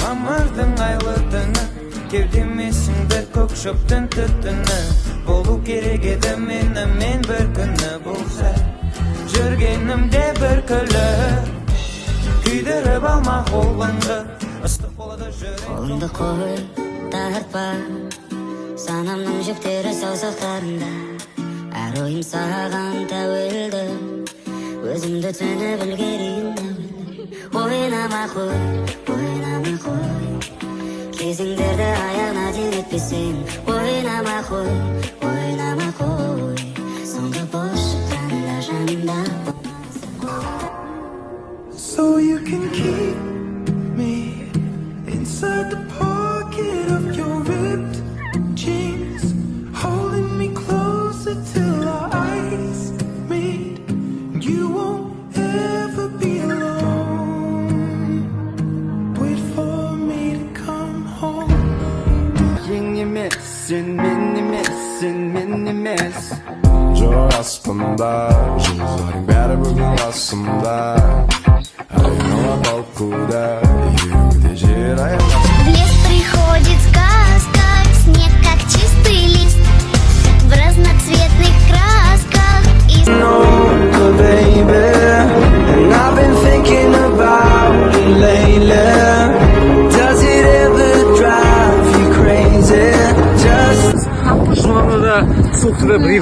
Мамырдың айлы түні, кеудемесіңді көк шөптің түтіні. Болу керек еді мен бір күні болса, жүргенімде бір күлі. Күйдіріп алма қолыңды, ыстық болады жүрек. Қолыңды қой, тартпа, санамның жүктері саусақтарында. Әр ойым саған тәуелді, өзімді түсініп үлгерейін. Ойнама қой, ойнама қой, кезіңдерді аяғына дейін етпесең. Ойнама қой, ойнама қой, соңғы бос шыққанда жанымда. So you can keep me inside the pocket of your ripped jeans, holding me closer till our eyes meet. You won't ever be alone. Wait for me to come home. Yengemezsin, benim minimez. Joy aslında, Jimizlerin beri bugün aslında. Районного балкуда, где же район? В лес приходит сказка, снег как чистый лист, в разноцветных красках. No, baby, and I've been thinking about it lately. Does it ever drive you crazy? Just Şu anda da çok da bir